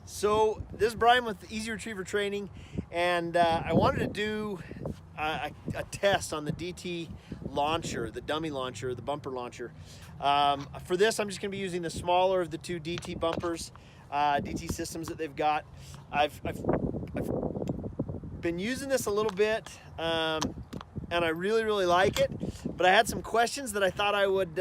So this is Brian with Easy Retriever Training, and I wanted to do a test on the DT launcher, the dummy launcher, the bumper launcher. For this, I'm just going to be using the smaller of the two DT bumpers, DT systems that they've got. I've been using this a little bit, and I really like it. But I had some questions that I thought I would.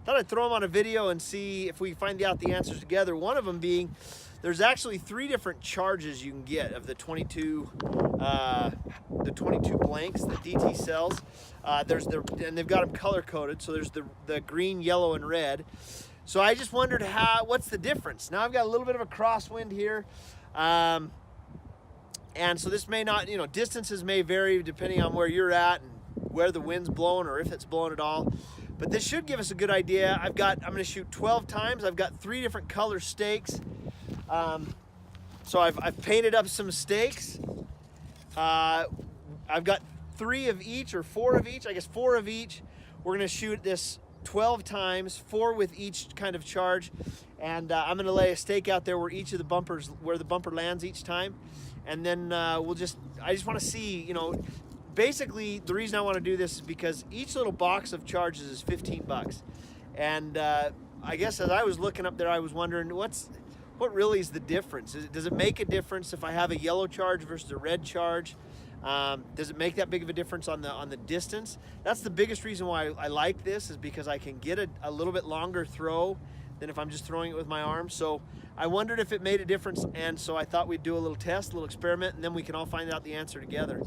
Thought I'd throw them on a video and see if we find out the answers together. One of them being, there's actually 3 different charges you can get of the 22 blanks that DT sells. And they've got them color coded. So there's the green, yellow, and red. So I just wondered what's the difference. Now I've got a little bit of a crosswind here. And so this may not, distances may vary depending on where you're at and where the wind's blowing or if it's blowing at all. But this should give us a good idea. I'm going to shoot 12 times. I've got 3 different color stakes. So I've painted up some stakes. I've got 3 of each or 4 of each. I guess 4 of each. We're going to shoot this 12 times, 4 with each kind of charge. And I'm going to lay a stake out there where the bumper lands each time. And then I just want to see, basically, the reason I want to do this is because each little box of charges is 15 bucks. And I guess as I was looking up there, I was wondering what really is the difference? Does it make a difference if I have a yellow charge versus a red charge? Does it make that big of a difference on the distance? That's the biggest reason why I like this, is because I can get a little bit longer throw than if I'm just throwing it with my arm. So I wondered if it made a difference, and so I thought we'd do a little test, a little experiment, and then we can all find out the answer together.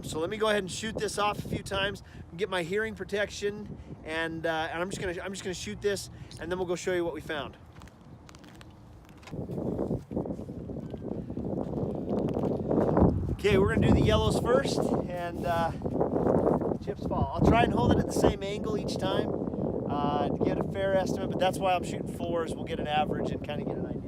So let me go ahead and shoot this off a few times, get my hearing protection, and I'm just gonna shoot this, and then we'll go show you what we found. Okay, we're gonna do the yellows first, and chips fall. I'll try and hold it at the same angle each time to get a fair estimate, but that's why I'm shooting 4s. We'll get an average and kind of get an idea.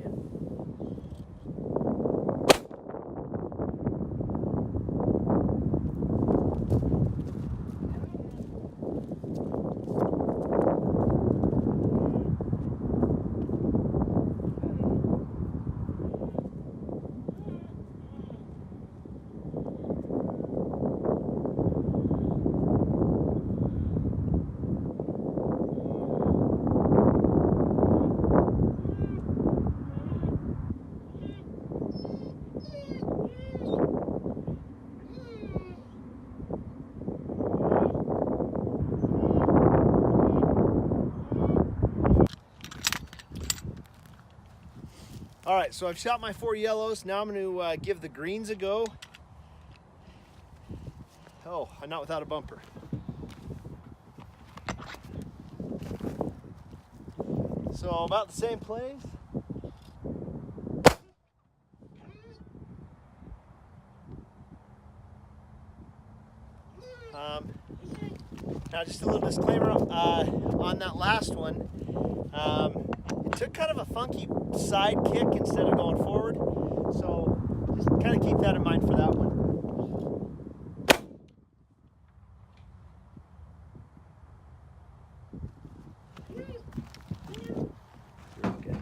All right, so I've shot my 4 yellows. Now I'm going to give the greens a go. Oh, not without a bumper. So about the same place. Now just a little disclaimer on that last one. It took kind of a funky side kick instead of going forward. So just kind of keep that in mind for that one. Okay.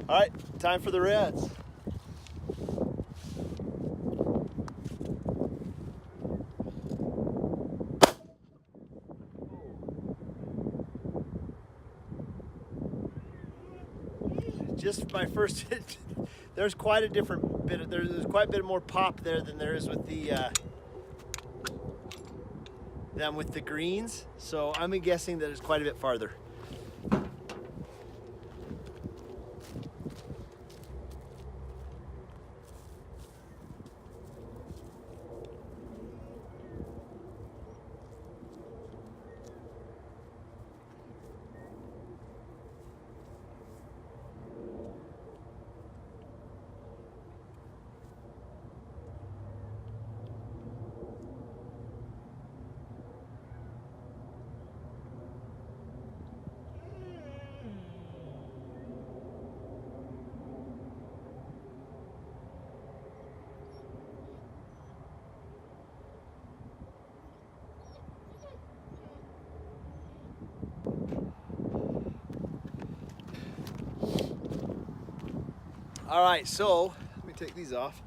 All right, time for the reds. Just my first hit. There's quite a different bit. There's quite a bit more pop there than there is with the greens. So I'm guessing that it's quite a bit farther. All right, so let me take these off.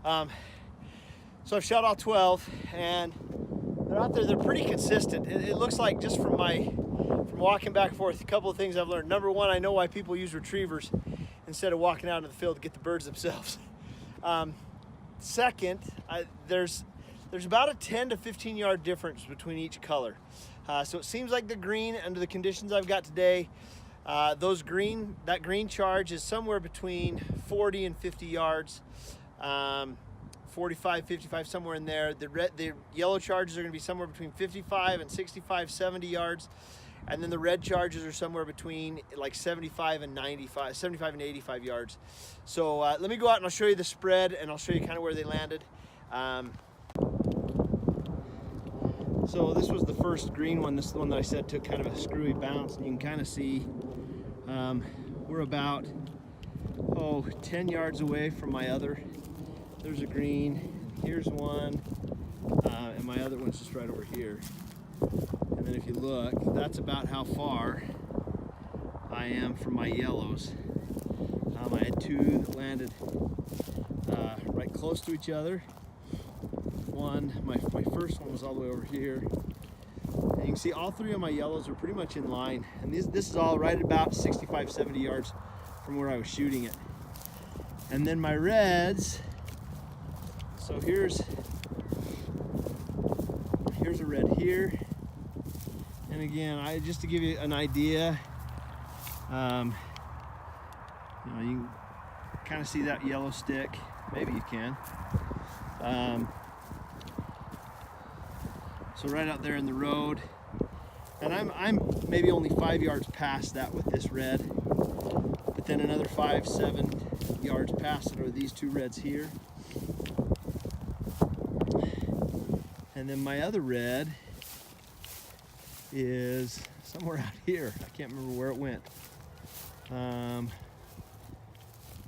So I've shot all 12, and they're out there. They're pretty consistent. It looks like, just from walking back and forth, a couple of things I've learned. Number one, I know why people use retrievers instead of walking out into the field to get the birds themselves. Second, there's about a 10 to 15 yard difference between each color. So it seems like the green, under the conditions I've got today, that green charge is somewhere between 40 and 50 yards, 45, 55, somewhere in there. The yellow charges are going to be somewhere between 55 and 65, 70 yards. And then the red charges are somewhere between like 75 and 85 yards. So let me go out and I'll show you the spread, and I'll show you kind of where they landed. So this was the first green one. This is the one that I said took kind of a screwy bounce. And you can kind of see we're about 10 yards away from my other. There's a green, here's one, and my other one's just right over here. And then if you look, that's about how far I am from my yellows. I had two that landed right close to each other. My first one was all the way over here. And you can see all three of my yellows are pretty much in line. And this is all right about 65, 70 yards from where I was shooting it. And then my reds, so here's a red here. And again, just to give you an idea, you can kind of see that yellow stick. Maybe you can. So right out there in the road, and I'm maybe only 5 yards past that with this red, but then another 5, 7 yards past it are these two reds here. And then my other red is somewhere out here. I can't remember where it went.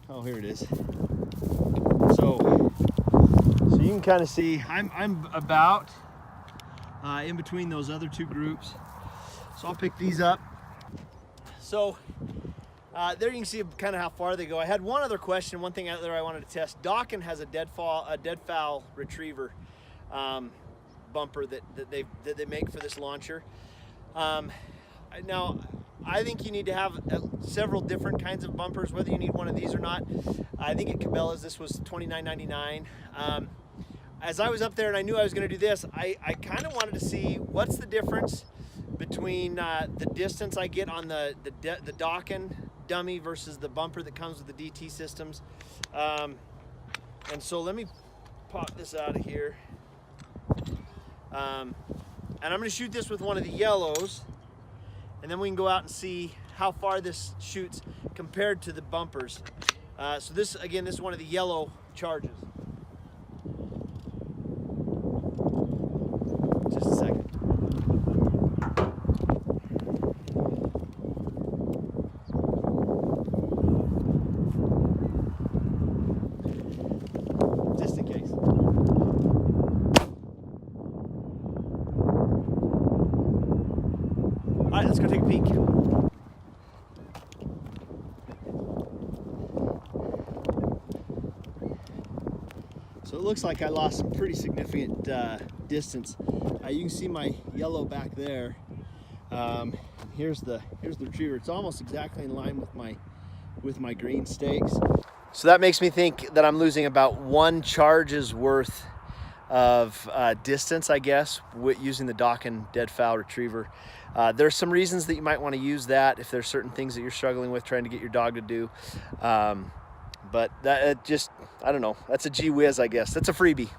Oh, here it is. So you can kind of see I'm about in between those other two groups. So I'll pick these up. So there you can see kind of how far they go. I had one other question, one thing out there I wanted to test. Dokken has a deadfall retriever bumper that they make for this launcher. Now, I think you need to have several different kinds of bumpers, whether you need one of these or not. I think at Cabela's this was $29.99. As I was up there and I knew I was going to do this, I kind of wanted to see what's the difference between the distance I get on the Dokken dummy versus the bumper that comes with the DT systems. And so let me pop this out of here. And I'm going to shoot this with one of the yellows, and then we can go out and see how far this shoots compared to the bumpers. So this is one of the yellow charges. Just a second. Just in case. All right, let's go take a peek. So it looks like I lost some pretty significant distance. You can see my yellow back there. Here's the retriever. It's almost exactly in line with my green stakes. So that makes me think that I'm losing about one charge's worth of distance, I guess, using the Dokken deadfall retriever. There's some reasons that you might want to use that if there's certain things that you're struggling with trying to get your dog to do. But that I don't know. That's a gee whiz, I guess. That's a freebie.